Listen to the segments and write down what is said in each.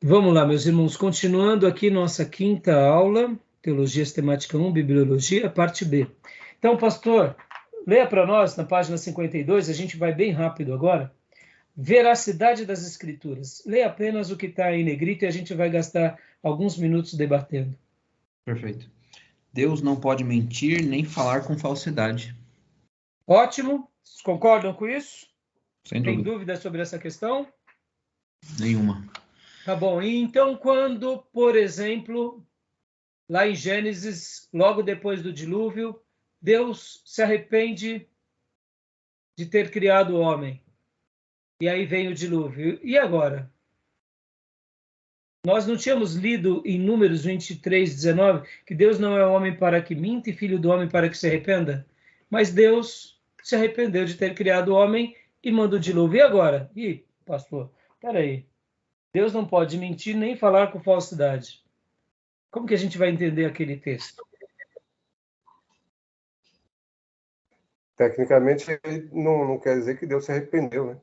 Vamos lá, meus irmãos, continuando aqui nossa quinta aula, Teologia Sistemática 1, Bibliologia, parte B. Então, pastor, leia para nós, na página 52, a gente vai bem rápido agora, veracidade das Escrituras. Leia apenas o que está em negrito e a gente vai gastar alguns minutos debatendo. Perfeito. Deus não pode mentir nem falar com falsidade. Ótimo, vocês concordam com isso? Sem Tem dúvida. dúvida sobre essa questão? Nenhuma. Tá bom, e então quando, por exemplo, lá em Gênesis, logo depois do dilúvio, Deus se arrepende de ter criado o homem. E aí vem o dilúvio. E agora? Nós não tínhamos lido em Números 23, 19, que Deus não é homem para que minta e filho do homem para que se arrependa? Mas Deus se arrependeu de ter criado o homem e manda o dilúvio. E agora? Ih, pastor, peraí. Deus não pode mentir nem falar com falsidade. Como que a gente vai entender aquele texto? Tecnicamente, não quer dizer que Deus se arrependeu, né?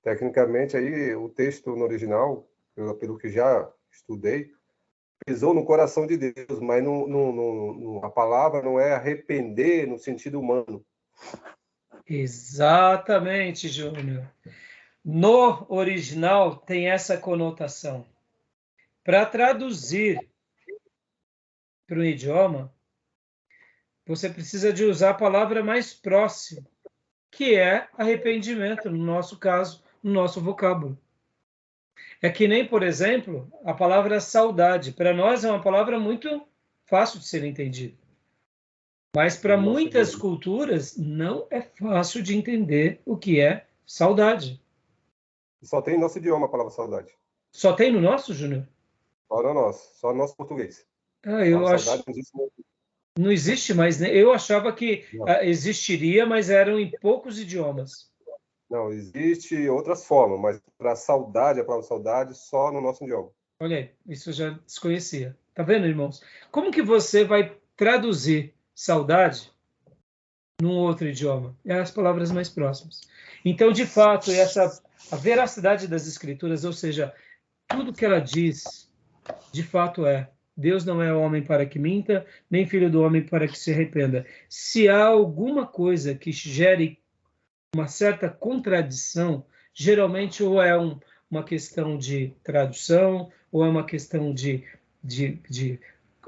Tecnicamente, aí, o texto no original, pelo que já estudei, pisou no coração de Deus, mas a palavra não é arrepender no sentido humano. Exatamente, Júnior. No original tem essa conotação. Para traduzir para o idioma, você precisa de usar a palavra mais próxima, que é arrependimento, no nosso caso, no nosso vocábulo. É que nem, por exemplo, a palavra saudade. Para nós é uma palavra muito fácil de ser entendida. Mas para muitas culturas não é fácil de entender o que é saudade. Só tem no nosso idioma a palavra saudade. Só tem no nosso, Júnior? Só no nosso português. Eu acho... Saudade não existe muito. Não existe, mas eu achava que existiria, mas eram em poucos idiomas. Não, existe outras formas, mas para saudade, a palavra saudade, só no nosso idioma. Olha aí, isso eu já desconhecia. Tá vendo, irmãos? Como que você vai traduzir saudade num outro idioma? É as palavras mais próximas. Então, de fato, a veracidade das Escrituras, ou seja, tudo que ela diz, de fato Deus não é homem para que minta, nem filho do homem para que se arrependa. Se há alguma coisa que gere uma certa contradição, geralmente ou é uma questão de tradução, ou é uma questão de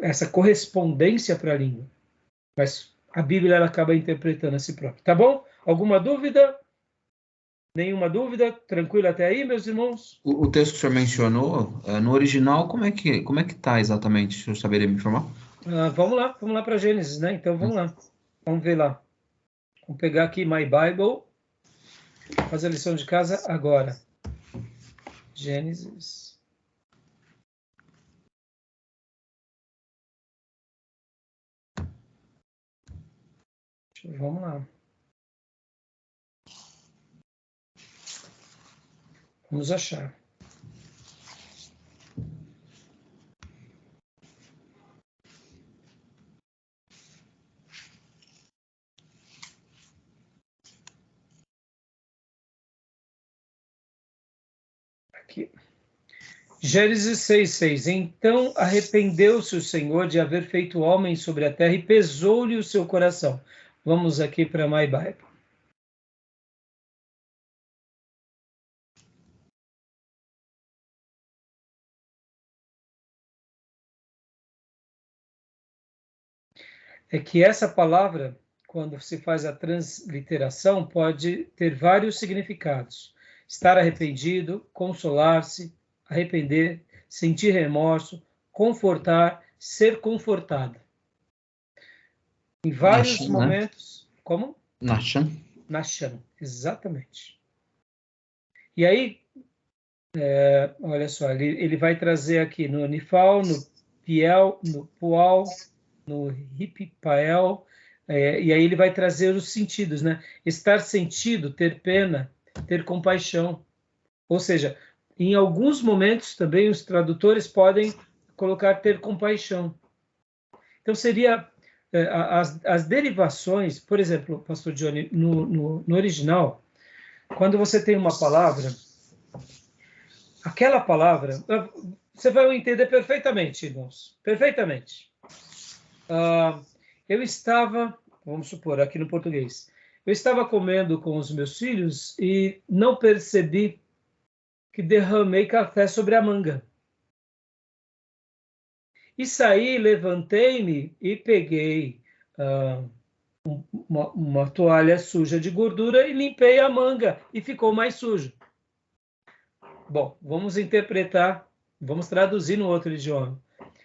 essa correspondência para a língua. Mas a Bíblia ela acaba interpretando a si própria. Tá bom? Alguma dúvida? Nenhuma dúvida? Tranquilo até aí, meus irmãos? O texto que o senhor mencionou, no original, como é que está exatamente? O senhor saberia me informar? Vamos lá para Gênesis, né? Então vamos lá. Vamos ver lá. Vamos pegar aqui My Bible. Fazer a lição de casa agora. Gênesis. Vamos lá. Vamos achar. Aqui. Gênesis 6:6. Então arrependeu-se o Senhor de haver feito homem sobre a terra e pesou-lhe o seu coração. Vamos aqui para My Bible. É que essa palavra, quando se faz a transliteração, pode ter vários significados. Estar arrependido, consolar-se, arrepender, sentir remorso, confortar, ser confortado. Em vários Nachan, momentos... Né? Como? Nachan, exatamente. E aí, olha só, ele vai trazer aqui no Nifal, no Piel, no Pual, no Hipipael, e aí ele vai trazer os sentidos, né? Estar sentido, ter pena, ter compaixão. Ou seja, em alguns momentos também os tradutores podem colocar ter compaixão. Então seria as derivações, por exemplo, pastor Johnny, no original, quando você tem uma palavra, aquela palavra, você vai entender perfeitamente, irmãos, perfeitamente. Eu estava, vamos supor, aqui no português, eu estava comendo com os meus filhos e não percebi que derramei café sobre a manga. E saí, levantei-me e peguei uma toalha suja de gordura e limpei a manga e ficou mais sujo. Bom, vamos interpretar, vamos traduzir no outro idioma.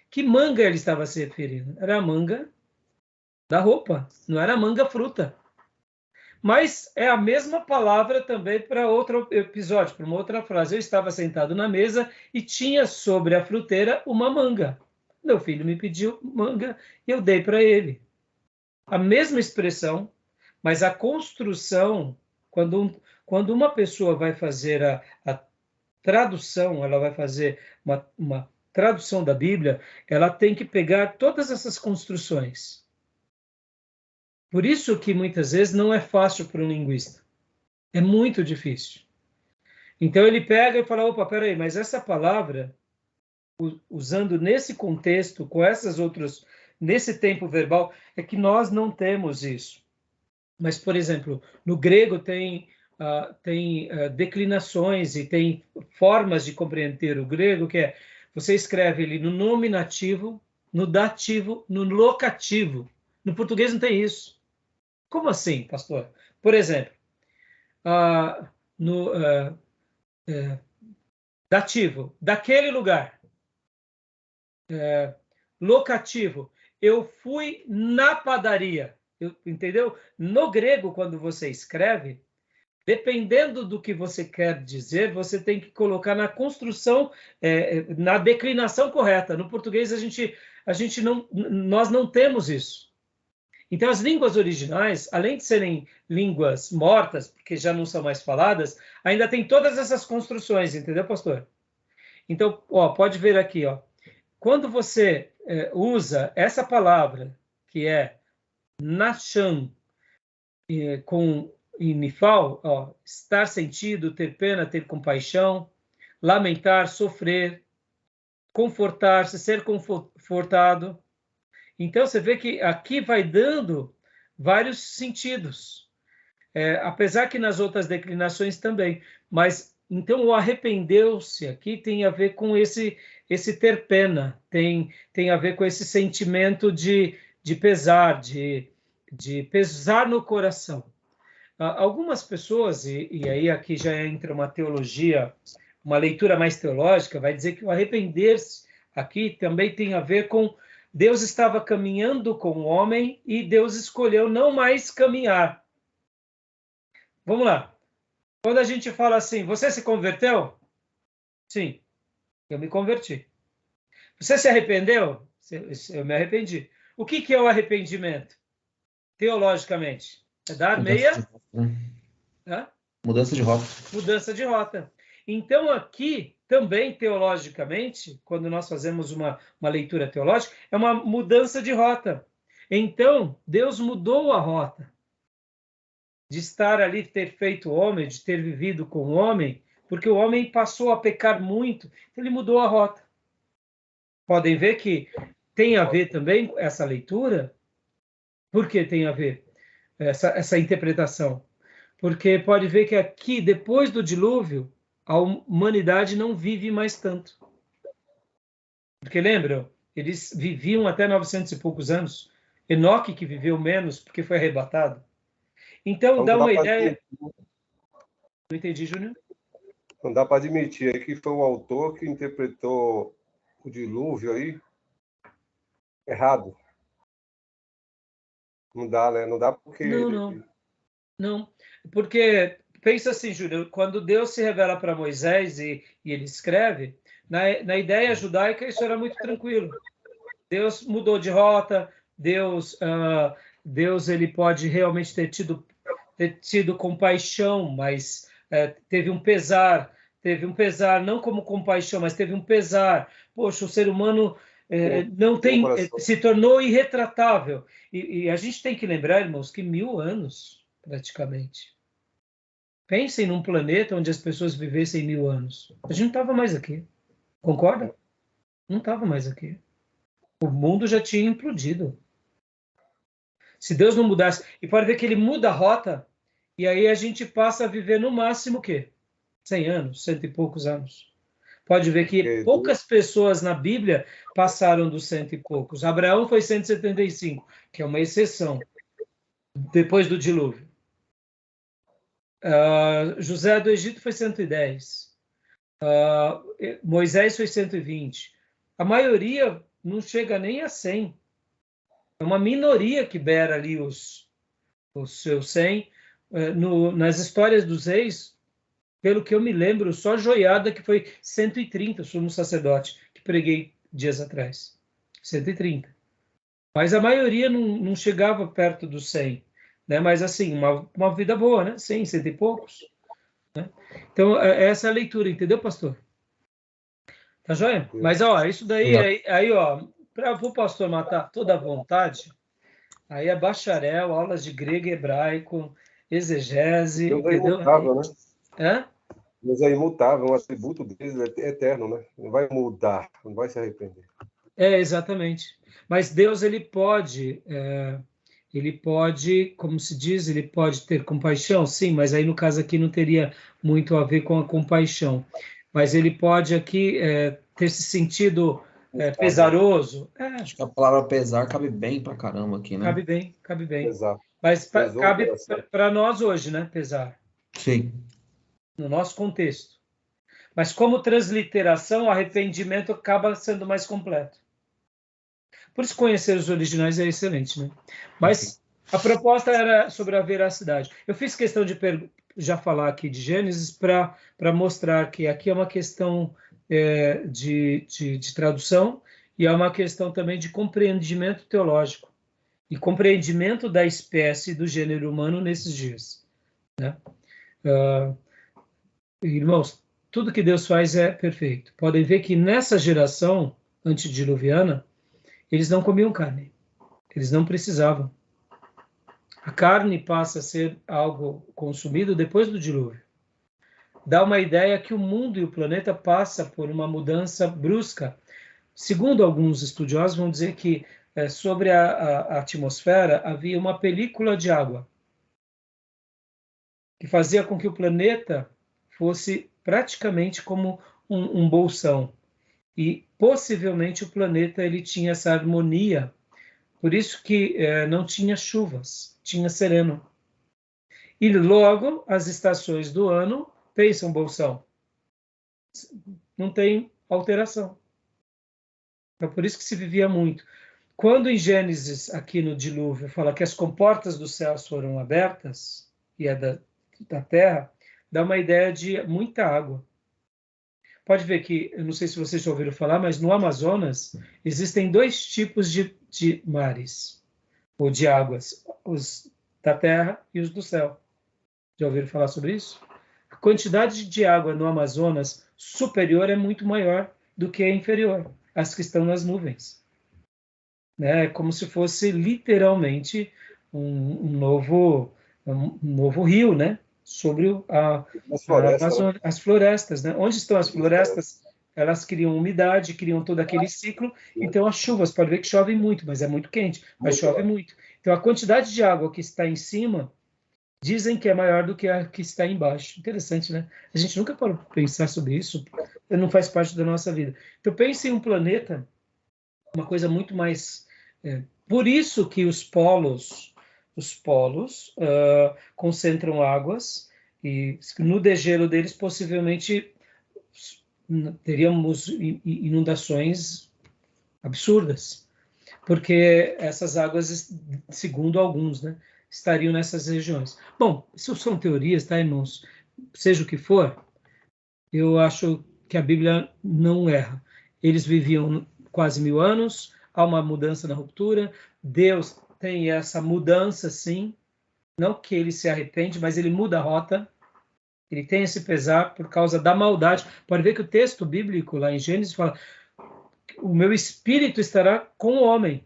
Que manga ele estava se referindo? Era a manga da roupa, não era a manga fruta. Mas é a mesma palavra também para outro episódio, para uma outra frase. Eu estava sentado na mesa e tinha sobre a fruteira uma manga. Meu filho me pediu manga e eu dei para ele. A mesma expressão, mas a construção, quando uma pessoa vai fazer a tradução, ela vai fazer uma tradução da Bíblia, ela tem que pegar todas essas construções. Por isso que muitas vezes não é fácil para um linguista. É muito difícil. Então ele pega e fala, opa, peraí, mas essa palavra, usando nesse contexto, com essas outras, nesse tempo verbal, é que nós não temos isso. Mas, por exemplo, no grego tem declinações e tem formas de compreender o grego, que é, você escreve ele no nominativo, no dativo, no locativo. No português não tem isso. Como assim, pastor? Por exemplo, no dativo, daquele lugar. Locativo, eu fui na padaria. Entendeu? No grego, quando você escreve, dependendo do que você quer dizer, você tem que colocar na construção, na declinação correta. No português, nós não temos isso. Então, as línguas originais, além de serem línguas mortas, porque já não são mais faladas, ainda tem todas essas construções, entendeu, pastor? Então, pode ver aqui, quando você usa essa palavra, que é Nacham, com Nifal, estar sentido, ter pena, ter compaixão, lamentar, sofrer, confortar-se, ser confortado. Então, você vê que aqui vai dando vários sentidos, apesar que nas outras declinações também. Mas, então, o arrependeu-se aqui tem a ver com esse ter pena, tem a ver com esse sentimento de pesar, de pesar no coração. Algumas pessoas, e aí aqui já entra uma teologia, uma leitura mais teológica, vai dizer que o arrepender-se aqui também tem a ver com Deus estava caminhando com o homem e Deus escolheu não mais caminhar. Vamos lá. Quando a gente fala assim, você se converteu? Sim, eu me converti. Você se arrependeu? Eu me arrependi. O que é o arrependimento? Teologicamente. É dar Mudança de rota. Mudança de rota. Então, aqui, também, teologicamente, quando nós fazemos uma leitura teológica, é uma mudança de rota. Então, Deus mudou a rota. De estar ali, ter feito o homem, de ter vivido com o homem, porque o homem passou a pecar muito, então ele mudou a rota. Podem ver que tem a ver também essa leitura. Por que tem a ver essa interpretação? Porque pode ver que aqui, depois do dilúvio, a humanidade não vive mais tanto. Porque lembram? Eles viviam até 900 e poucos anos. Enoque que viveu menos porque foi arrebatado. Então, dá uma ideia... Não entendi, Júnior? Não dá para admitir aí que foi o autor que interpretou o dilúvio aí errado. Não dá, né? Não dá porque... Não. Porque, pensa assim, Júnior, quando Deus se revela para Moisés e ele escreve, na ideia judaica isso era muito tranquilo. Deus mudou de rota, Deus ele pode realmente ter tido compaixão, mas teve um pesar, não como compaixão, mas teve um pesar. Poxa, o ser humano se tornou irretratável. E a gente tem que lembrar, irmãos, que 1000 anos, praticamente. Pensem num planeta onde as pessoas vivessem 1000 anos. A gente não estava mais aqui. Concorda? Não estava mais aqui. O mundo já tinha implodido. Se Deus não mudasse... E pode ver que ele muda a rota, e aí a gente passa a viver no máximo o quê? 100 anos, 100 e poucos anos. Pode ver que poucas pessoas na Bíblia passaram dos 100 e poucos. Abraão foi 175, que é uma exceção, depois do dilúvio. José do Egito foi 110. Moisés foi 120. A maioria não chega nem a 100. É uma minoria que beira ali os seus 100. Nas histórias dos reis, pelo que eu me lembro, só Joiada que foi 130, sumo sacerdote, que preguei dias atrás. 130. Mas a maioria não chegava perto dos 100. Né? Mas assim, uma vida boa, né? 100, 100 e poucos. Né? Então, essa é a leitura, entendeu, pastor? Tá joia? Mas, ó, isso daí, aí, ó, para o pastor matar toda a vontade, aí é bacharel, aulas de grego e hebraico, exegese, Deus é entendeu? imutável, né? Hã? Deus é imutável, um atributo dele é eterno, né? Não vai mudar, não vai se arrepender. Exatamente. Mas Deus, ele pode, como se diz, ele pode ter compaixão, sim, mas aí no caso aqui não teria muito a ver com a compaixão. Mas ele pode aqui ter esse sentido pesaroso. Acho que a palavra pesar cabe bem pra caramba aqui, né? Cabe bem, cabe bem. Exato. Mas Pesou o cabe coração. para nós hoje, né, pesar, Sim. no nosso contexto. Mas como transliteração, o arrependimento acaba sendo mais completo. Por isso, conhecer os originais é excelente, né? Mas a proposta era sobre a veracidade. Eu fiz questão de já falar aqui de Gênesis para mostrar que aqui é uma questão de tradução e é uma questão também de compreendimento teológico e compreendimento da espécie do gênero humano nesses dias. Né? Irmãos, tudo que Deus faz é perfeito. Podem ver que nessa geração antediluviana, eles não comiam carne. Eles não precisavam. A carne passa a ser algo consumido depois do dilúvio. Dá uma ideia que o mundo e o planeta passa por uma mudança brusca. Segundo alguns estudiosos, vão dizer que sobre a atmosfera havia uma película de água que fazia com que o planeta fosse praticamente como um bolsão. E possivelmente o planeta ele tinha essa harmonia. Por isso que não tinha chuvas, tinha sereno. E logo, as estações do ano, pensam, bolsão, não tem alteração. É por isso que se vivia muito. Quando em Gênesis, aqui no dilúvio, fala que as comportas dos céus foram abertas, e é da terra, dá uma ideia de muita água. Pode ver que, eu não sei se vocês já ouviram falar, mas no Amazonas existem 2 tipos de mares, ou de águas, os da terra e os do céu. Já ouviram falar sobre isso? A quantidade de água no Amazonas superior é muito maior do que a inferior, as que estão nas nuvens. É como se fosse literalmente um novo rio, né? Sobre as florestas, né? Onde estão as florestas? Elas criam umidade, criam todo aquele ciclo. Então as chuvas, pode ver que chove muito, mas é muito quente, mas chove muito. Então a quantidade de água que está em cima dizem que é maior do que a que está embaixo. Interessante, né? A gente nunca parou para pensar sobre isso, não faz parte da nossa vida. Então pense em um planeta, uma coisa muito mais... por isso que os polos concentram águas, e no degelo deles possivelmente teríamos inundações absurdas, porque essas águas, segundo alguns, né, estariam nessas regiões. Bom, isso são teorias, tá, irmãos? Seja o que for, eu acho que a Bíblia não erra. Eles viviam quase 1000 anos, há uma mudança na ruptura, Deus tem essa mudança, sim, não que ele se arrepende, mas ele muda a rota, ele tem esse pesar por causa da maldade. Pode ver que o texto bíblico lá em Gênesis fala: o meu espírito estará com o homem.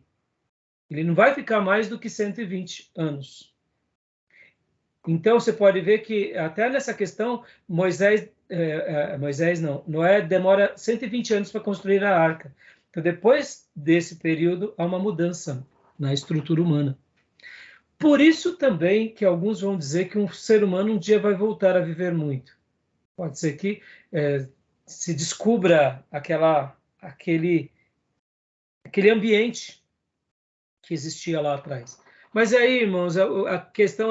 Ele não vai ficar mais do que 120 anos. Então, você pode ver que até nessa questão, Noé demora 120 anos para construir a arca. Então, depois desse período, há uma mudança na estrutura humana. Por isso também que alguns vão dizer que um ser humano um dia vai voltar a viver muito. Pode ser que se descubra aquele ambiente que existia lá atrás. Mas aí, irmãos, a questão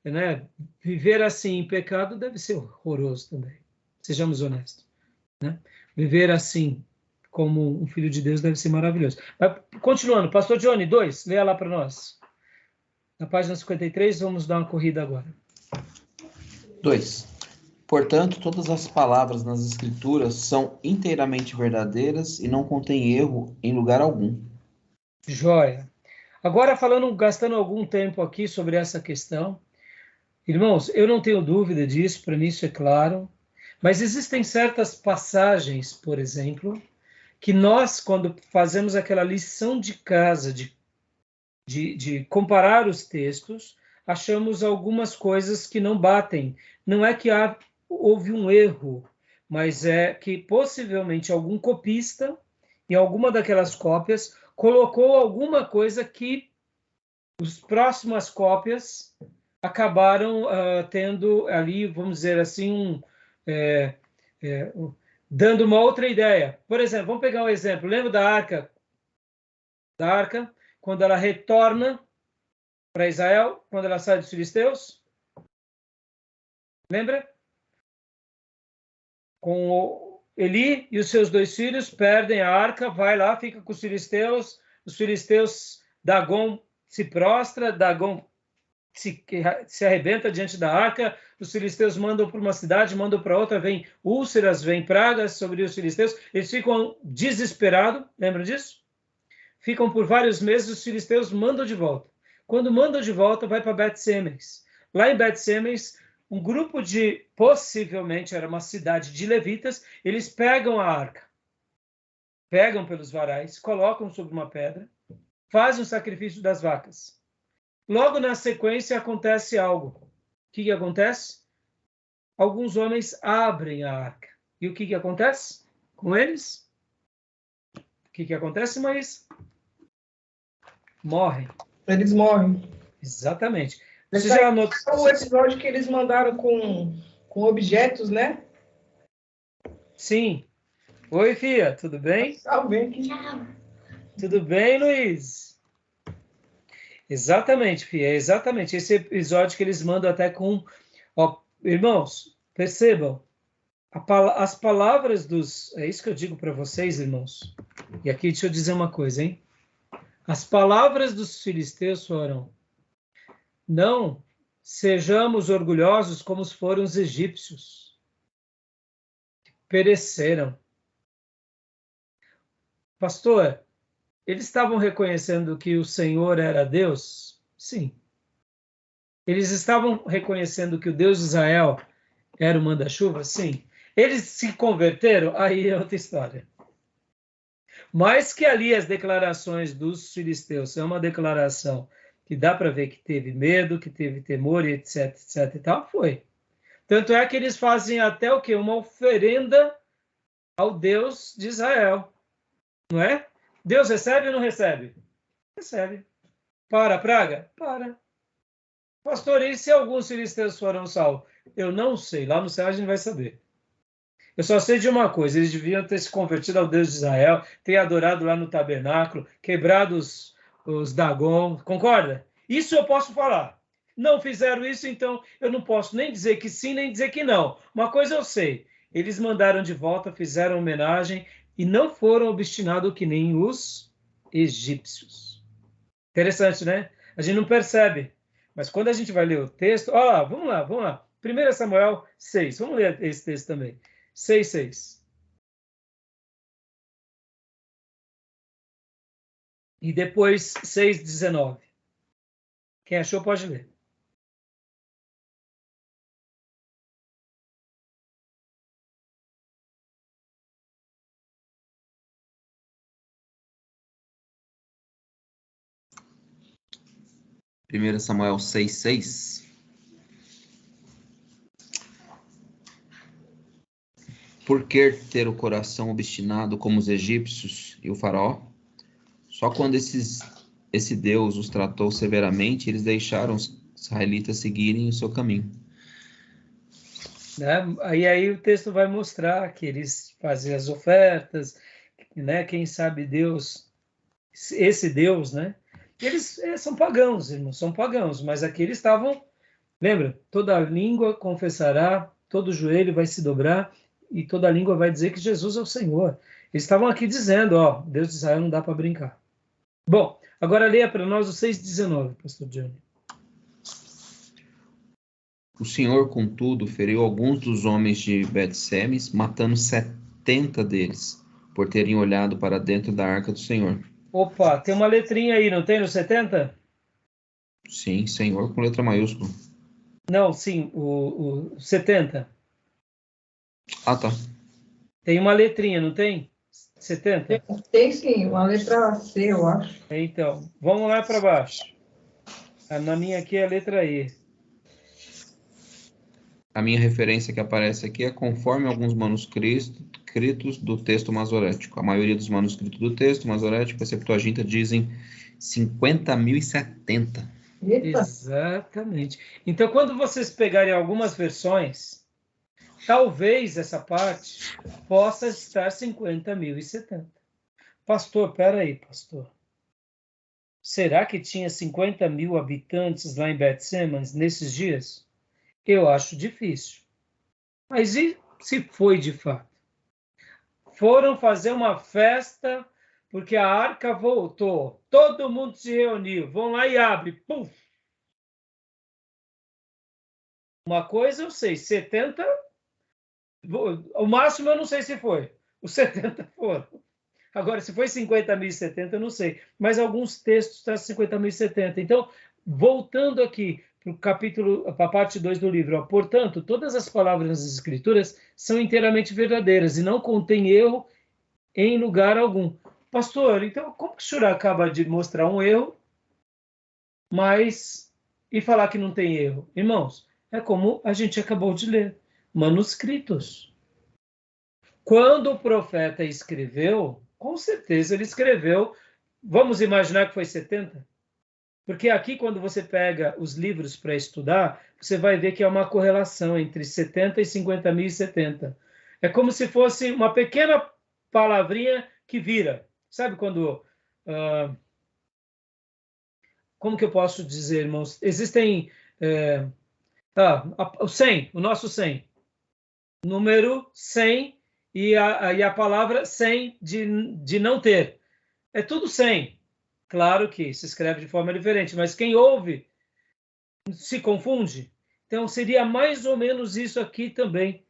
né, viver assim em pecado deve ser horroroso também. Sejamos honestos. Né? Viver assim como um filho de Deus deve ser maravilhoso. Mas, continuando, Pastor Johnny, 2, leia lá para nós. Na página 53, vamos dar uma corrida agora. 2. Portanto, todas as palavras nas Escrituras são inteiramente verdadeiras e não contêm erro em lugar algum. Joia. Agora, gastando algum tempo aqui sobre essa questão, irmãos, eu não tenho dúvida disso, para mim isso é claro, mas existem certas passagens, por exemplo, que nós, quando fazemos aquela lição de casa de comparar os textos, achamos algumas coisas que não batem. Não é que houve um erro, mas é que possivelmente algum copista, em alguma daquelas cópias, colocou alguma coisa que as próximas cópias acabaram tendo ali, vamos dizer assim, dando uma outra ideia. Por exemplo, vamos pegar um exemplo. Lembra da arca? Quando ela retorna para Israel, quando ela sai dos filisteus? Lembra? Com Eli e os seus 2 filhos perdem a arca, vai lá, fica com os filisteus, Dagon se prostra, Dagon se arrebenta diante da arca, os filisteus mandam para uma cidade, mandam para outra, vem úlceras, vem pragas sobre os filisteus, eles ficam desesperados, lembra disso? Ficam por vários meses, os filisteus mandam de volta. Quando mandam de volta, vai para Bet-Semes. Lá em Bet-Semes, um grupo possivelmente era uma cidade de levitas, eles pegam a arca, pegam pelos varais, colocam sobre uma pedra, fazem o sacrifício das vacas. Logo na sequência acontece algo. O que acontece? Alguns homens abrem a arca. E o que acontece com eles? O que acontece, Maís? Morrem. Eles morrem. Exatamente. Você já anotou o episódio que eles mandaram com objetos, né? Sim. Oi, Fia, tudo bem? Salve aqui. Tudo bem, Luiz? Exatamente, Fia, exatamente. Esse episódio que eles mandam até com... Ó, irmãos, percebam, as palavras dos... É isso que eu digo para vocês, irmãos. E aqui deixa eu dizer uma coisa, hein? As palavras dos filisteus foram: não sejamos orgulhosos como foram os egípcios. Pereceram. Pastor, eles estavam reconhecendo que o Senhor era Deus? Sim. Eles estavam reconhecendo que o Deus de Israel era o manda-chuva? Sim. Eles se converteram? Aí é outra história. Mas que ali as declarações dos filisteus são uma declaração que dá para ver que teve medo, que teve temor, etc, etc e tal, foi. Tanto é que eles fazem até o quê? Uma oferenda ao Deus de Israel. Não é? Deus recebe ou não recebe? Recebe. Para a praga? Para. Pastor, e se alguns filisteus foram salvos? Eu não sei. Lá no céu a gente vai saber. Eu só sei de uma coisa, eles deviam ter se convertido ao Deus de Israel, ter adorado lá no tabernáculo, quebrado os Dagon, concorda? Isso eu posso falar. Não fizeram isso, então eu não posso nem dizer que sim, nem dizer que não. Uma coisa eu sei, eles mandaram de volta, fizeram homenagem e não foram obstinados que nem os egípcios. Interessante, né? A gente não percebe. Mas quando a gente vai ler o texto, vamos lá. 1 Samuel 6, vamos ler esse texto também. 6:6. E depois 6:19. Quem achou pode ler. Primeiro Samuel 6:6. Por que ter o coração obstinado como os egípcios e o faraó? Só quando esse Deus os tratou severamente, eles deixaram os israelitas seguirem o seu caminho. Né? Aí o texto vai mostrar que eles fazem as ofertas, né? Quem sabe Deus, esse Deus, né? Eles são pagãos, irmãos, são pagãos, mas aqui eles estavam, lembra? Toda língua confessará, todo joelho vai se dobrar e toda língua vai dizer que Jesus é o Senhor. Eles estavam aqui dizendo, ó, Deus de Israel não dá para brincar. Bom, agora leia para nós o 6,19, pastor Johnny. O Senhor, contudo, feriu alguns dos homens de Bet-Semes, matando 70 deles, por terem olhado para dentro da arca do Senhor. Opa, tem uma letrinha aí, não tem no 70? Sim, Senhor com letra maiúscula. Não, sim, o 70. Ah, tá. Tem uma letrinha, não tem? 70? Tem sim, uma letra C, eu acho. Então, vamos lá para baixo. Na minha aqui é a letra E. A minha referência que aparece aqui é conforme alguns manuscritos do texto masorético. A maioria dos manuscritos do texto masorético, a Septuaginta, dizem 50.070. Eita, Exatamente. Então, quando vocês pegarem algumas versões, talvez essa parte possa estar 50.070. Pastor, peraí, pastor. Será que tinha 50.000 habitantes lá em Bet-Semes nesses dias? Eu acho difícil. Mas e se foi de fato? Foram fazer uma festa porque a arca voltou. Todo mundo se reuniu. Vão lá e abre. Puf! Uma coisa eu sei, 70... O máximo eu não sei se foi. Os 70 foram. Agora, se foi 50.070, eu não sei. Mas alguns textos trazem 50.070. Então, voltando aqui para o capítulo, para a parte 2 do livro. Ó, portanto, todas as palavras das Escrituras são inteiramente verdadeiras e não contêm erro em lugar algum. Pastor, então como que o senhor acaba de mostrar um erro, mas e falar que não tem erro? Irmãos, é como a gente acabou de ler. Manuscritos. Quando o profeta escreveu, com certeza ele escreveu, vamos imaginar que foi 70? Porque aqui, quando você pega os livros para estudar, você vai ver que há uma correlação entre 70 e 50.070. É como se fosse uma pequena palavrinha que vira. Sabe quando... como que eu posso dizer, irmãos? Existem... o 100, o nosso 100. Número 100 e a palavra 100 de não ter. É tudo 100. Claro que se escreve de forma diferente, mas quem ouve se confunde. Então, seria mais ou menos isso aqui também.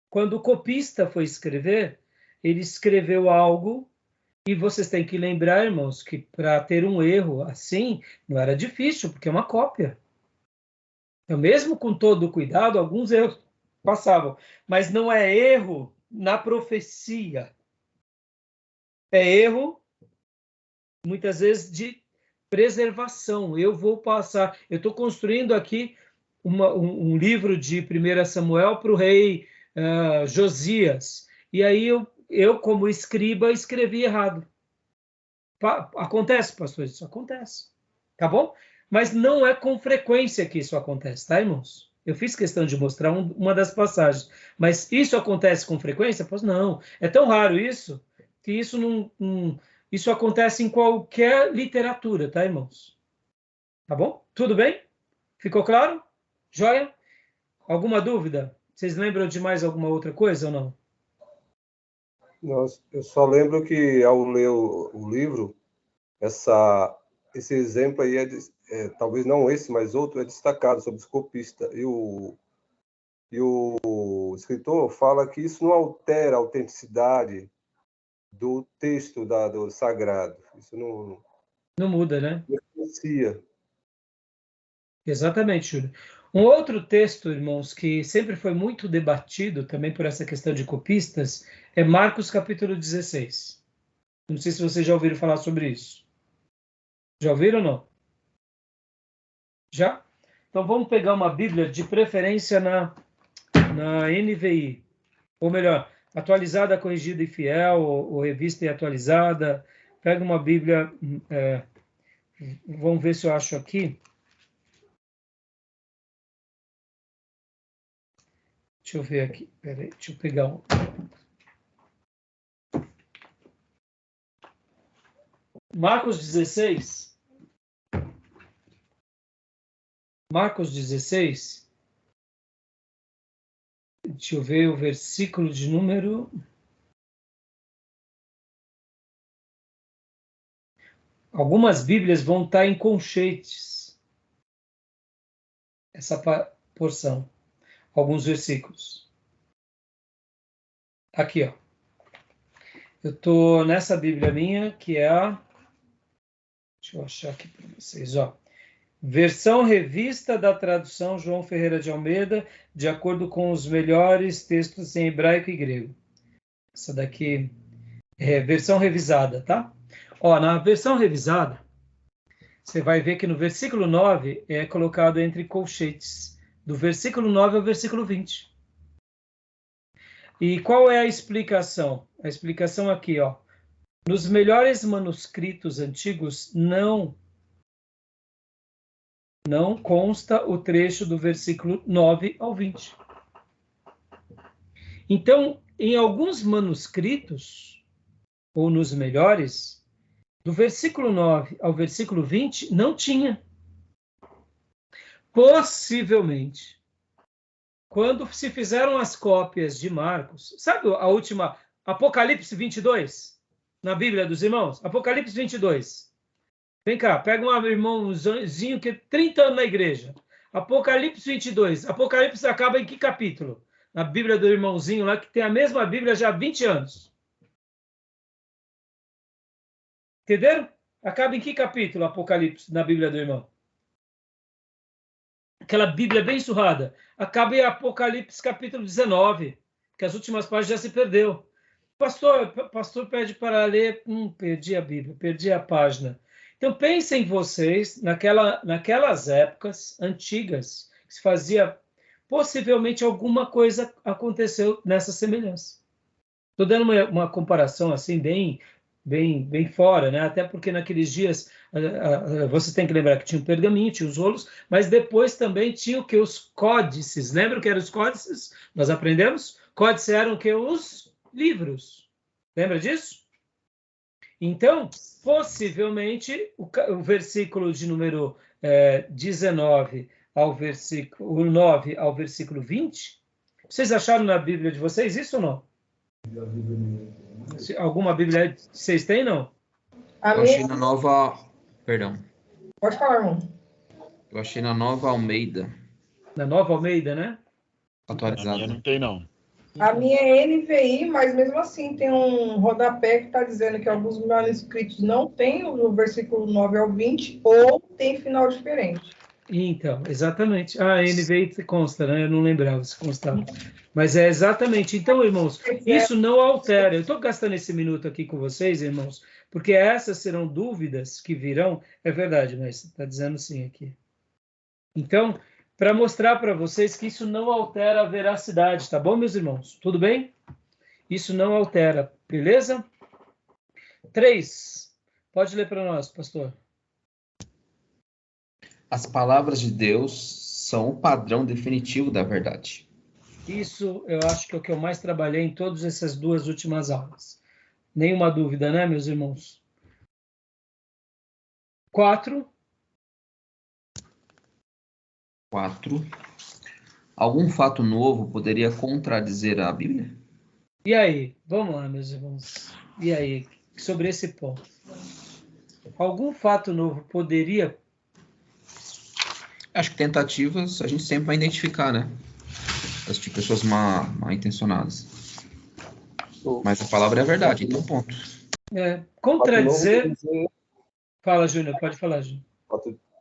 Quando o copista foi escrever, ele escreveu algo, e vocês têm que lembrar, irmãos, que para ter um erro assim, não era difícil, porque é uma cópia. Então, mesmo com todo o cuidado, alguns erros passavam. Mas não é erro na profecia. É erro, muitas vezes, de preservação. Eu vou passar... Eu estou construindo aqui um livro de 1 Samuel para o rei Josias. E aí eu, como escriba, escrevi errado. Acontece, pastor? Isso acontece. Tá bom? Mas não é com frequência que isso acontece, tá, irmãos? Eu fiz questão de mostrar uma das passagens. Mas isso acontece com frequência? Pois não. É tão raro isso, que isso isso acontece em qualquer literatura, tá, irmãos? Tá bom? Tudo bem? Ficou claro? Joia? Alguma dúvida? Vocês lembram de mais alguma outra coisa ou não? Eu só lembro que, ao ler o livro, esse exemplo aí, talvez não esse, mas outro, é destacado sobre os copistas. E o escritor fala que isso não altera a autenticidade do texto do sagrado. Isso Não muda, né? não influencia. Exatamente, Júlio. Um outro texto, irmãos, que sempre foi muito debatido também por essa questão de copistas, é Marcos capítulo 16. Não sei se vocês já ouviram falar sobre isso. Já ouviram ou não? Já? Então vamos pegar uma Bíblia, de preferência na NVI. ou melhor, atualizada, corrigida e fiel, ou revista e atualizada. Pega uma Bíblia, vamos ver se eu acho aqui. Deixa eu ver aqui, peraí, deixa eu pegar um. Marcos 16. Marcos 16. Deixa eu ver o versículo de número. Algumas Bíblias vão estar em colchetes. Essa porção. Alguns versículos. Aqui, ó. Eu estou nessa Bíblia minha, que é a... Deixa eu achar aqui para vocês, ó. Versão revista da tradução João Ferreira de Almeida, de acordo com os melhores textos em hebraico e grego. Essa daqui é versão revisada, tá? Ó, na versão revisada, você vai ver que no versículo 9 é colocado entre colchetes, do versículo 9 ao versículo 20. E qual é a explicação? A explicação aqui, ó. Nos melhores manuscritos antigos não consta o trecho do versículo 9 ao 20. Então, em alguns manuscritos, ou nos melhores, do versículo 9 ao versículo 20, não tinha. Possivelmente, quando se fizeram as cópias de Marcos, sabe a última, Apocalipse 22, na Bíblia dos irmãos? Apocalipse 22. Vem cá, pega um irmãozinho que tem 30 anos na igreja. Apocalipse 22. Apocalipse acaba em que capítulo? Na Bíblia do irmãozinho lá, que tem a mesma Bíblia já há 20 anos. Entenderam? Acaba em que capítulo Apocalipse na Bíblia do irmão? Aquela Bíblia bem surrada. Acaba em Apocalipse capítulo 19, que as últimas páginas já se perdeu. Pastor pede para ler, perdi a Bíblia, perdi a página. Então pensem vocês, naquelas épocas antigas, que se fazia, possivelmente alguma coisa aconteceu nessa semelhança. Estou dando uma comparação assim bem fora, né? Até porque naqueles dias você tem que lembrar que tinha o pergaminho, tinha os rolos, mas depois também tinha o que? Os códices. Lembra o que eram os códices? Nós aprendemos? Códices eram o que? Os livros. Lembra disso? Então, possivelmente, o versículo de número 19 ao versículo 9 ao versículo 20, vocês acharam na Bíblia de vocês isso ou não? Alguma Bíblia vocês têm, não? Eu achei na nova... Perdão. Pode falar, irmão. Eu achei na nova Almeida. Na nova Almeida, né? Atualizada. A minha não tem, não. A minha é NVI, mas mesmo assim tem um rodapé que está dizendo que alguns manuscritos não tem o versículo 9 ao 20 ou tem final diferente. Então, exatamente. A NVI consta, né? Eu não lembrava se constava. Mas é exatamente. Então, irmãos, isso não altera. Eu estou gastando esse minuto aqui com vocês, irmãos, porque essas serão dúvidas que virão. É verdade, mas está dizendo sim aqui. Então, para mostrar para vocês que isso não altera a veracidade, tá bom, meus irmãos? Tudo bem? Isso não altera, beleza? 3. Pode ler para nós, pastor. As palavras de Deus são o padrão definitivo da verdade. Isso eu acho que é o que eu mais trabalhei em todas essas 2 últimas aulas. Nenhuma dúvida, né, meus irmãos? 4. Algum fato novo poderia contradizer a Bíblia? E aí? Vamos lá, meus irmãos. E aí? Sobre esse ponto. Algum fato novo poderia... Acho que tentativas a gente sempre vai identificar, né? As de pessoas mal intencionadas. Mas a palavra é a verdade, então ponto. Contradizer... Fala, Júnior, pode falar, Júnior.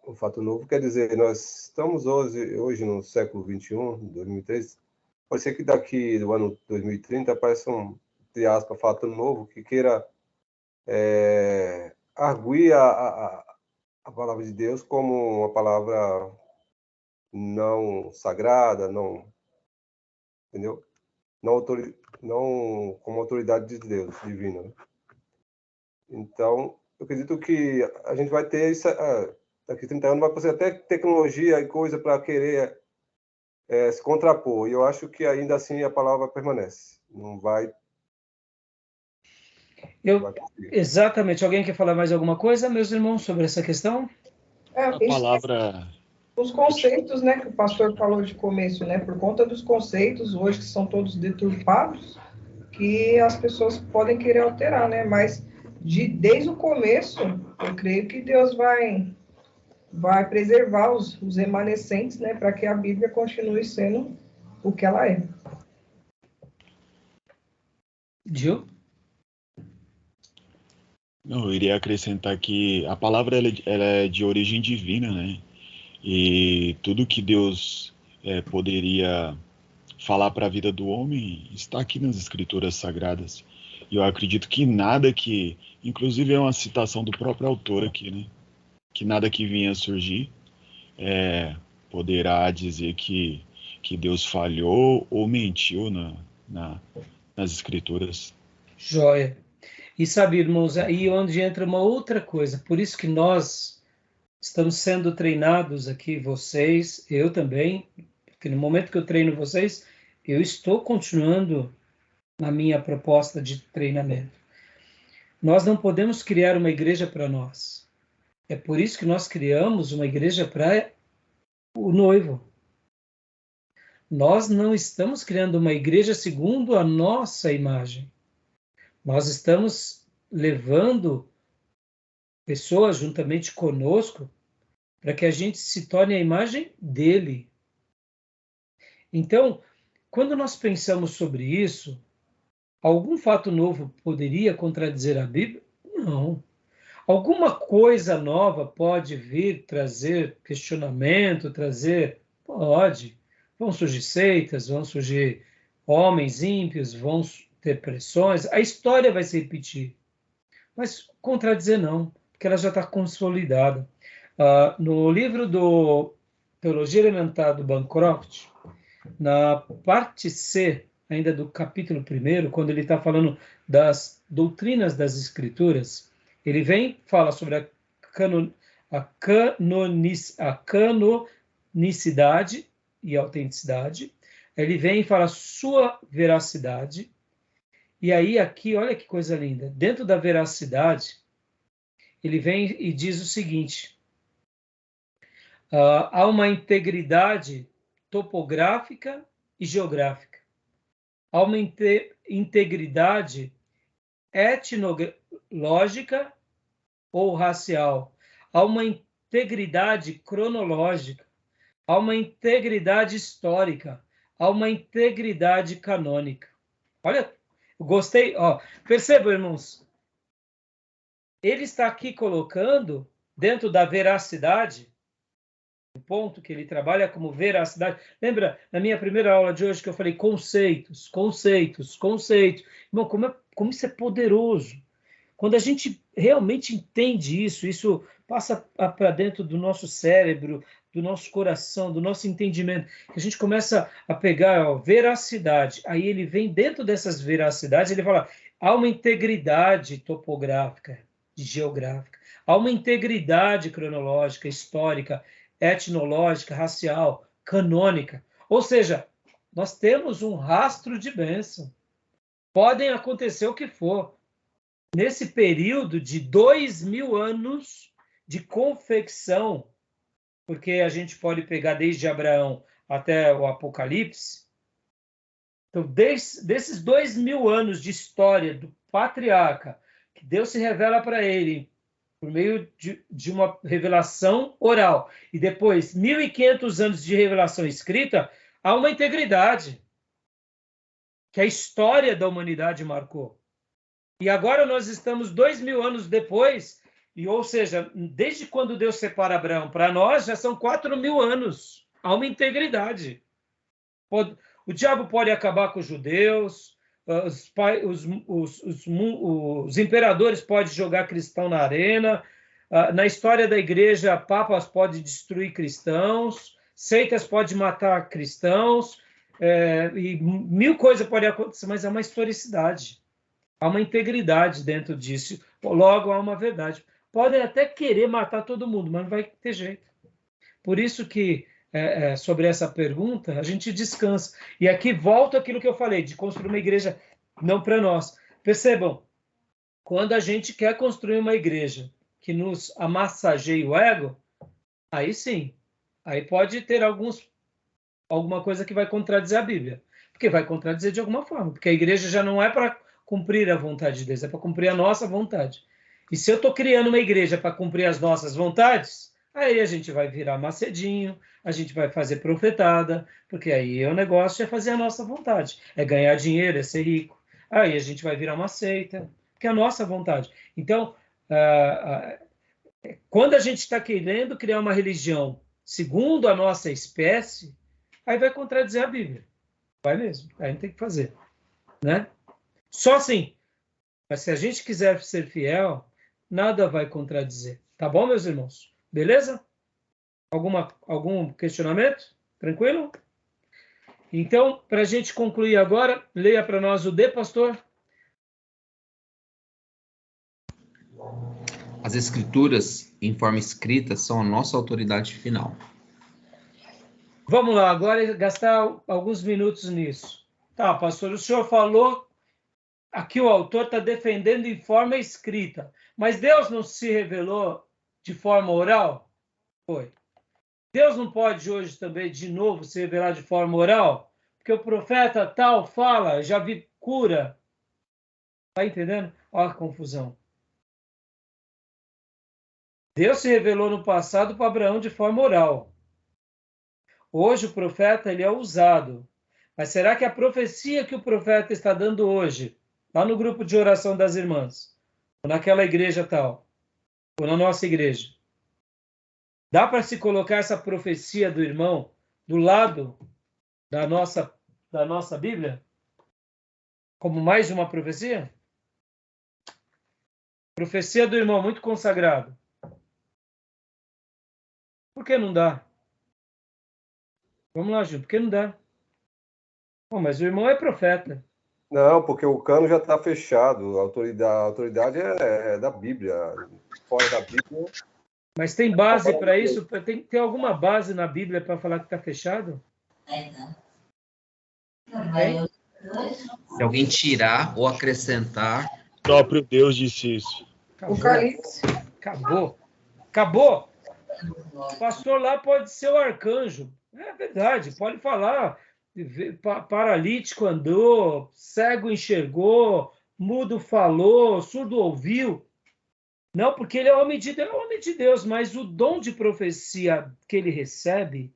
O fato novo quer dizer, nós estamos hoje no século XXI, 2013, pode ser que daqui do ano 2030 apareça entre aspas, fato novo que queira arguir a palavra de Deus como uma palavra não sagrada, não... Entendeu? não como autoridade de Deus, divina. Né? Então, eu acredito que a gente vai ter isso, daqui a 30 anos vai fazer até tecnologia e coisa para querer se contrapor. E eu acho que ainda assim a palavra permanece. Não vai... Exatamente. Alguém quer falar mais alguma coisa, meus irmãos, sobre essa questão? A palavra... Os conceitos, né, que o pastor falou de começo, né, por conta dos conceitos hoje que são todos deturpados, que as pessoas podem querer alterar, né, mas desde o começo, eu creio que Deus vai preservar os remanescentes, né, para que a Bíblia continue sendo o que ela é. Gil? Não, eu iria acrescentar que a palavra ela é de origem divina, né? E tudo que Deus poderia falar para a vida do homem está aqui nas Escrituras Sagradas. E eu acredito que nada que, inclusive é uma citação do próprio autor aqui, né? Que nada que vinha a surgir poderá dizer que Deus falhou ou mentiu nas Escrituras. Joia. E sabe, irmãos, aí onde entra uma outra coisa. Por isso que nós estamos sendo treinados aqui, vocês, eu também, porque no momento que eu treino vocês, eu estou continuando na minha proposta de treinamento. Nós não podemos criar uma igreja para nós. É por isso que nós criamos uma igreja para o noivo. Nós não estamos criando uma igreja segundo a nossa imagem. Nós estamos levando pessoas juntamente conosco para que a gente se torne a imagem dele. Então, quando nós pensamos sobre isso, algum fato novo poderia contradizer a Bíblia? Não. Alguma coisa nova pode vir trazer questionamento, Pode. Vão surgir seitas, vão surgir homens ímpios, vão ter pressões, a história vai se repetir. Mas contradizer não, porque ela já está consolidada. No livro do Teologia Elementar do Bancroft, na parte C, ainda do capítulo 1, quando ele está falando das doutrinas das Escrituras, ele fala sobre a canonicidade e autenticidade, ele vem e fala sua veracidade, e aí aqui, olha que coisa linda, dentro da veracidade, ele vem e diz o seguinte, há uma integridade topográfica e geográfica, há uma integridade etnológica ou racial, há uma integridade cronológica, há uma integridade histórica, há uma integridade canônica. Olha, eu gostei, percebam, irmãos, ele está aqui colocando, dentro da veracidade, o ponto que ele trabalha como veracidade. Lembra, na minha primeira aula de hoje, que eu falei conceitos. Irmão, como isso é poderoso. Quando a gente realmente entende isso passa para dentro do nosso cérebro, do nosso coração, do nosso entendimento, que a gente começa a pegar veracidade. Aí ele vem dentro dessas veracidades, ele fala, há uma integridade topográfica, geográfica, há uma integridade cronológica, histórica, etnológica, racial, canônica. Ou seja, nós temos um rastro de bênção. Podem acontecer o que for. Nesse período de 2000 anos de confecção, porque a gente pode pegar desde Abraão até o Apocalipse, então, desses 2000 anos de história do patriarca, que Deus se revela para ele por meio de uma revelação oral, e depois 1.500 anos de revelação escrita, há uma integridade que a história da humanidade marcou. E agora nós estamos 2000 anos depois, ou seja, desde quando Deus separa Abraão para nós, já são 4.000 anos. Há uma integridade. O diabo pode acabar com os judeus, os imperadores podem jogar cristão na arena, na história da igreja, papas podem destruir cristãos, seitas podem matar cristãos, e mil coisas podem acontecer, mas há uma historicidade, há uma integridade dentro disso, logo há uma verdade. Podem até querer matar todo mundo, mas não vai ter jeito. Por isso que, sobre essa pergunta, a gente descansa. E aqui volta aquilo que eu falei, de construir uma igreja não para nós. Percebam, quando a gente quer construir uma igreja que nos amassageie o ego, aí sim, aí pode ter alguma coisa que vai contradizer a Bíblia. Porque vai contradizer de alguma forma. Porque a igreja já não é para cumprir a vontade de Deus, é para cumprir a nossa vontade. E se eu estou criando uma igreja para cumprir as nossas vontades, aí a gente vai virar macedinho, a gente vai fazer profetada, porque aí o negócio é fazer a nossa vontade. É ganhar dinheiro, é ser rico. Aí a gente vai virar uma seita, porque é a nossa vontade. Então, quando a gente está querendo criar uma religião segundo a nossa espécie, aí vai contradizer a Bíblia. Vai mesmo. Aí não tem o que fazer. Né? Só assim. Mas se a gente quiser ser fiel, nada vai contradizer. Tá bom, meus irmãos? Beleza? Algum questionamento? Tranquilo? Então, para a gente concluir agora, leia para nós o D, pastor. As escrituras, em forma escrita, são a nossa autoridade final. Vamos lá, agora gastar alguns minutos nisso. Tá, pastor, o senhor falou, aqui o autor está defendendo em forma escrita, mas Deus não se revelou de forma oral? Foi. Deus não pode hoje também, de novo, se revelar de forma oral? Porque o profeta tal fala, já vi cura. Está entendendo? Olha a confusão. Deus se revelou no passado para Abraão de forma oral. Hoje o profeta ele é usado. Mas será que a profecia que o profeta está dando hoje, lá no grupo de oração das irmãs, ou naquela igreja tal, ou na nossa igreja, dá para se colocar essa profecia do irmão do lado da nossa Bíblia? Como mais uma profecia? Profecia do irmão muito consagrado. Por que não dá? Vamos lá, Gil, por que não dá? Bom, mas o irmão é profeta. Não, porque o cano já está fechado. A autoridade é da Bíblia. Fora da Bíblia. Mas tem base para isso? Tem alguma base na Bíblia para falar que está fechado? Tem? Se alguém tirar ou acrescentar... O próprio Deus disse isso. Acabou. O pastor lá pode ser o arcanjo. É verdade, pode falar. Paralítico andou, cego enxergou, mudo falou, surdo ouviu. Não, porque ele é homem de Deus, mas o dom de profecia que ele recebe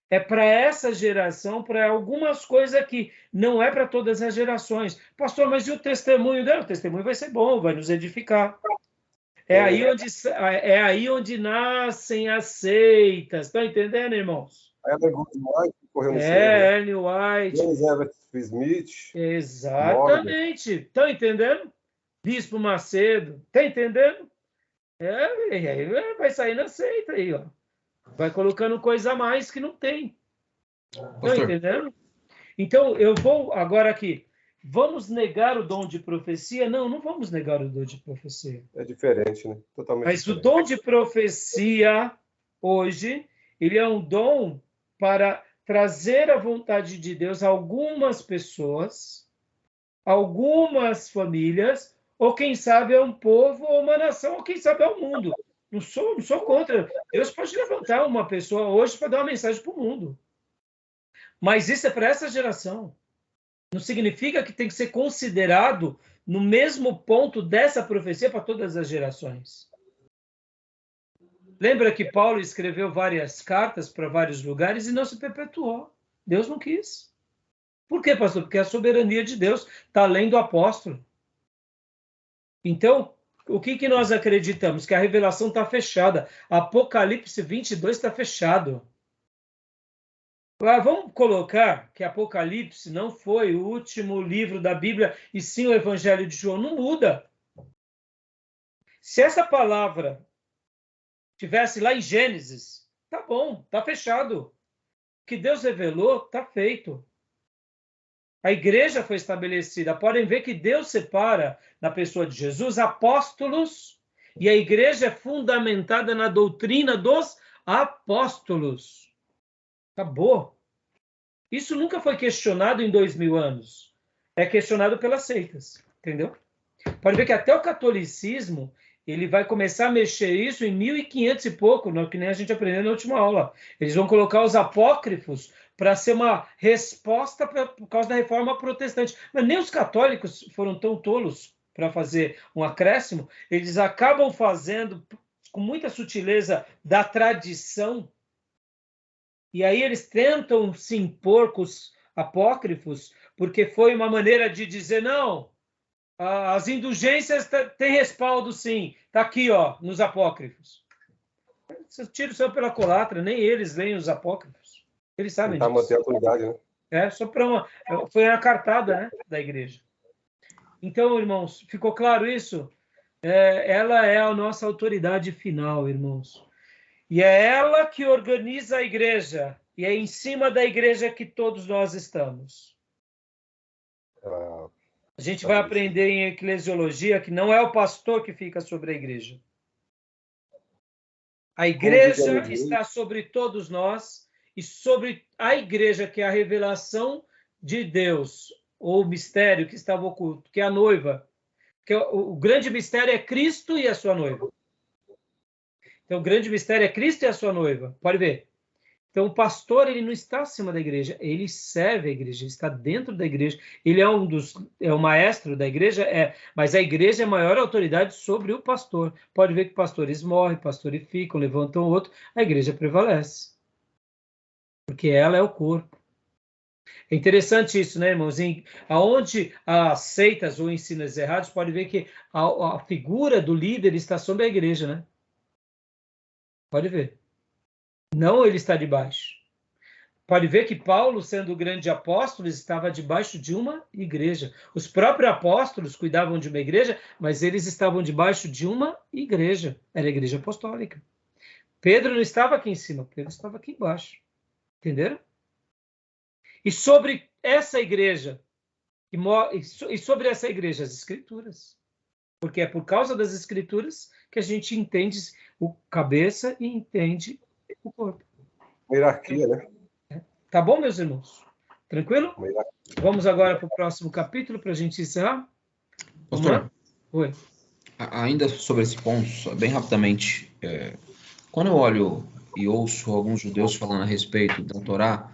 é para essa geração, para algumas coisas que não é para todas as gerações. Pastor, mas e o testemunho dele? O testemunho vai ser bom, vai nos edificar. É aí onde nascem as seitas. Estão entendendo, irmãos? Ellen White correu no Ellen White. James Everett Smith. Exatamente. Estão entendendo? Bispo Macedo. Está entendendo? Vai sair na seita aí, ó. Vai colocando coisa a mais que não tem. Estão entendendo? Então, eu vou agora aqui. Vamos negar o dom de profecia? Não vamos negar o dom de profecia. É diferente, né? Totalmente Mas diferente. o dom de profecia, hoje, ele é um dom para trazer a vontade de Deus a algumas pessoas, algumas famílias, ou quem sabe é um povo, ou uma nação, ou quem sabe é o mundo. Não sou contra. Deus pode levantar uma pessoa hoje para dar uma mensagem para o mundo. Mas isso é para essa geração. Não significa que tem que ser considerado no mesmo ponto dessa profecia para todas as gerações. Lembra que Paulo escreveu várias cartas para vários lugares e não se perpetuou. Deus não quis. Por quê, pastor? Porque a soberania de Deus está além do apóstolo. Então, o que nós acreditamos? Que a revelação está fechada. Apocalipse 22 está fechado. Vamos colocar que Apocalipse não foi o último livro da Bíblia e sim o Evangelho de João. Não muda. Se essa palavra tivesse lá em Gênesis, tá bom, tá fechado. O que Deus revelou, tá feito. A igreja foi estabelecida. Podem ver que Deus separa, na pessoa de Jesus, apóstolos, e a igreja é fundamentada na doutrina dos apóstolos. Acabou. Isso nunca foi questionado em 2000 anos. É questionado pelas seitas, entendeu? Pode ver que até o catolicismo, ele vai começar a mexer isso em 1500 e pouco, que nem a gente aprendeu na última aula. Eles vão colocar os apócrifos para ser uma resposta por causa da reforma protestante. Mas nem os católicos foram tão tolos para fazer um acréscimo. Eles acabam fazendo com muita sutileza da tradição. E aí eles tentam se impor com os apócrifos, porque foi uma maneira de dizer, não, as indulgências têm respaldo, sim. Está aqui, ó, nos apócrifos. Você tira o céu pela culatra, nem eles leem os apócrifos. Eles sabem disso. Manter a autoridade, né? Só para foi a cartada, né, da igreja. Então, irmãos, ficou claro isso? Ela é a nossa autoridade final, irmãos. E é ela que organiza a igreja. E é em cima da igreja que todos nós estamos. A gente vai aprender em eclesiologia que não é o pastor que fica sobre a igreja. A igreja está sobre todos nós e sobre a igreja, que é a revelação de Deus, ou o mistério que estava oculto, que é a noiva. Que o grande mistério é Cristo e a sua noiva. Então, o grande mistério é Cristo e a sua noiva. Pode ver. Então, o pastor, ele não está acima da igreja, ele serve a igreja, ele está dentro da igreja. Ele é o maestro da igreja, mas a igreja é a maior autoridade sobre o pastor. Pode ver que pastores morrem, pastores ficam, levantam outro, a igreja prevalece. Porque ela é o corpo. É interessante isso, né, irmãos? Aonde as seitas ou ensinos errados, pode ver que a figura do líder está sobre a igreja, né? Pode ver. Não ele está debaixo. Pode ver que Paulo, sendo o grande apóstolo, estava debaixo de uma igreja. Os próprios apóstolos cuidavam de uma igreja, mas eles estavam debaixo de uma igreja. Era a igreja apostólica. Pedro não estava aqui em cima, Pedro estava aqui embaixo. Entenderam? E sobre essa igreja, e sobre essa igreja, as escrituras. Porque é por causa das escrituras que a gente entende o cabeça e entende o corpo. Hierarquia, né? Tá bom, meus irmãos? Tranquilo? Vamos agora para o próximo capítulo para a gente encerrar. Pastor, oi. Ainda sobre esse ponto, bem rapidamente, quando eu olho e ouço alguns judeus falando a respeito da Torá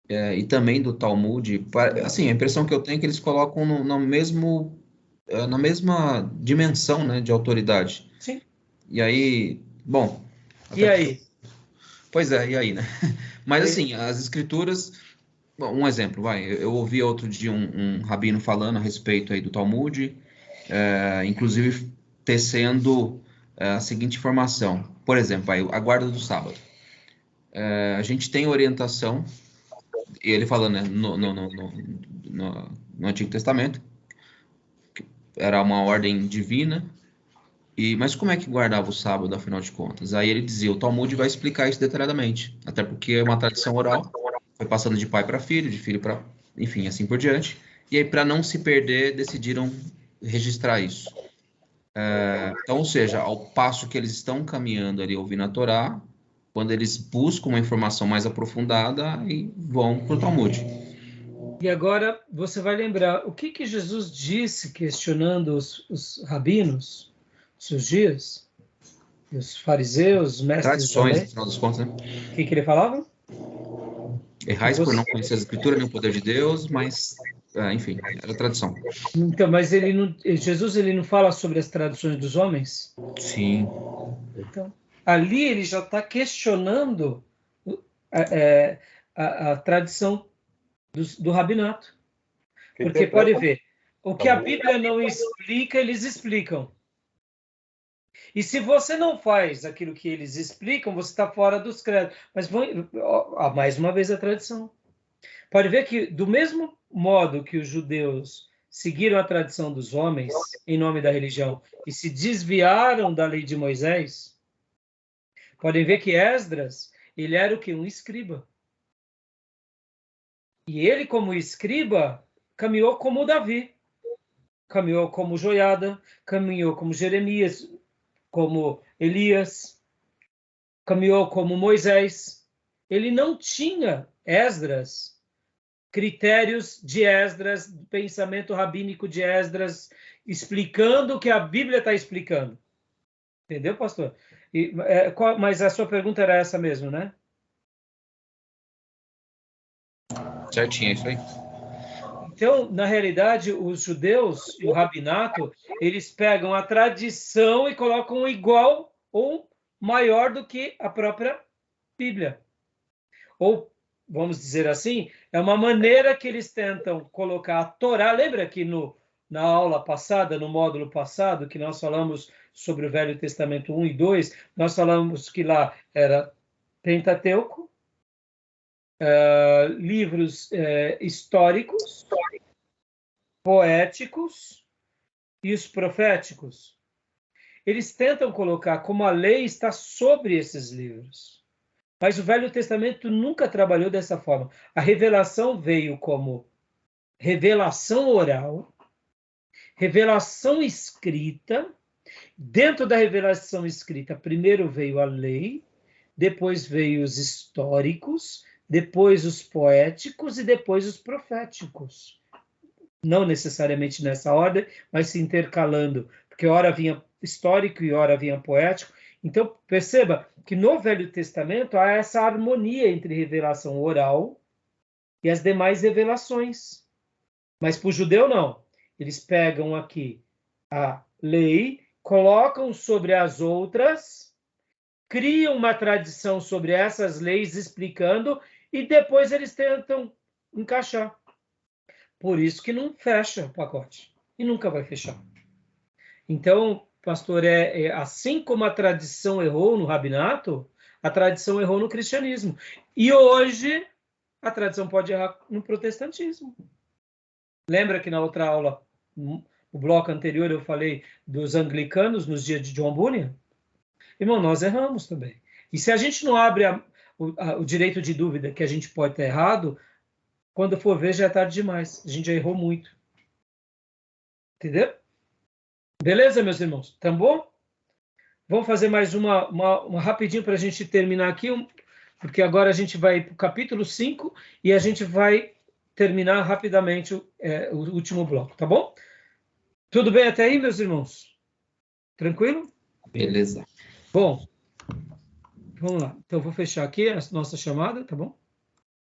e também do Talmud, assim, a impressão que eu tenho é que eles colocam na mesma dimensão, né, de autoridade. Sim. E aí, bom... E aí? Pois é, e aí, né? Mas assim, as escrituras... Bom, um exemplo, eu ouvi outro dia um rabino falando a respeito aí do Talmud, inclusive tecendo a seguinte informação. Por exemplo, a guarda do sábado. A gente tem orientação, e ele falando, né, no Antigo Testamento, que era uma ordem divina, mas como é que guardava o sábado, afinal de contas? Aí ele dizia, o Talmud vai explicar isso detalhadamente, até porque é uma tradição oral, foi passando de pai para filho, de filho para... enfim, assim por diante. E aí, para não se perder, decidiram registrar isso. Então, ou seja, ao passo que eles estão caminhando ali, ouvindo a Torá, quando eles buscam uma informação mais aprofundada, aí vão para o Talmud. E agora você vai lembrar, o que Jesus disse questionando os rabinos, seus dias, os fariseus, os mestres da lei? Tradições, afinal das contas, né? O que ele falava? Errais por não conhecer a Escritura, nem o poder de Deus, mas, enfim, era tradição. Então, mas Jesus ele não fala sobre as tradições dos homens? Sim. Então, ali ele já está questionando a tradição do rabinato. Porque pode ver, o que a Bíblia não explica, eles explicam. E se você não faz aquilo que eles explicam, você está fora dos credos. Mas mais uma vez a tradição. Pode ver que, do mesmo modo que os judeus seguiram a tradição dos homens em nome da religião e se desviaram da lei de Moisés, podem ver que Esdras, ele era o quê? Um escriba. E ele, como escriba, caminhou como Davi, caminhou como Joiada, caminhou como Jeremias, como Elias, caminhou como Moisés. Ele não tinha Esdras, critérios de Esdras, pensamento rabínico de Esdras, explicando o que a Bíblia está explicando. Entendeu, pastor? Mas a sua pergunta era essa mesmo, né? Certinho, é isso aí. Então, na realidade, os judeus, o rabinato, eles pegam a tradição e colocam igual ou maior do que a própria Bíblia. Ou, vamos dizer assim, é uma maneira que eles tentam colocar a Torá. Lembra que na aula passada, no módulo passado, que nós falamos sobre o Velho Testamento 1 e 2, nós falamos que lá era Pentateuco, livros históricos, poéticos e os proféticos. Eles tentam colocar como a lei está sobre esses livros. Mas o Velho Testamento nunca trabalhou dessa forma. A revelação veio como revelação oral, revelação escrita. Dentro da revelação escrita, primeiro veio a lei, depois veio os históricos, depois os poéticos e depois os proféticos. Não necessariamente nessa ordem, mas se intercalando, porque ora vinha histórico e ora vinha poético. Então, perceba que no Velho Testamento há essa harmonia entre revelação oral e as demais revelações. Mas para o judeu, não. Eles pegam aqui a lei, colocam sobre as outras, criam uma tradição sobre essas leis, explicando, e depois eles tentam encaixar. Por isso que não fecha o pacote. E nunca vai fechar. Então, pastor, assim como a tradição errou no rabinato, a tradição errou no cristianismo. E hoje, a tradição pode errar no protestantismo. Lembra que na outra aula, no bloco anterior, eu falei dos anglicanos nos dias de John Bunyan? Irmão, nós erramos também. E se a gente não abre o direito de dúvida que a gente pode estar errado, quando for ver, já é tarde demais. A gente já errou muito. Entendeu? Beleza, meus irmãos? Tá bom? Vamos fazer mais uma rapidinho para a gente terminar aqui, porque agora a gente vai para o capítulo 5 e a gente vai terminar rapidamente o último bloco, tá bom? Tudo bem até aí, meus irmãos? Tranquilo? Beleza. Bom, vamos lá. Então, vou fechar aqui a nossa chamada, tá bom?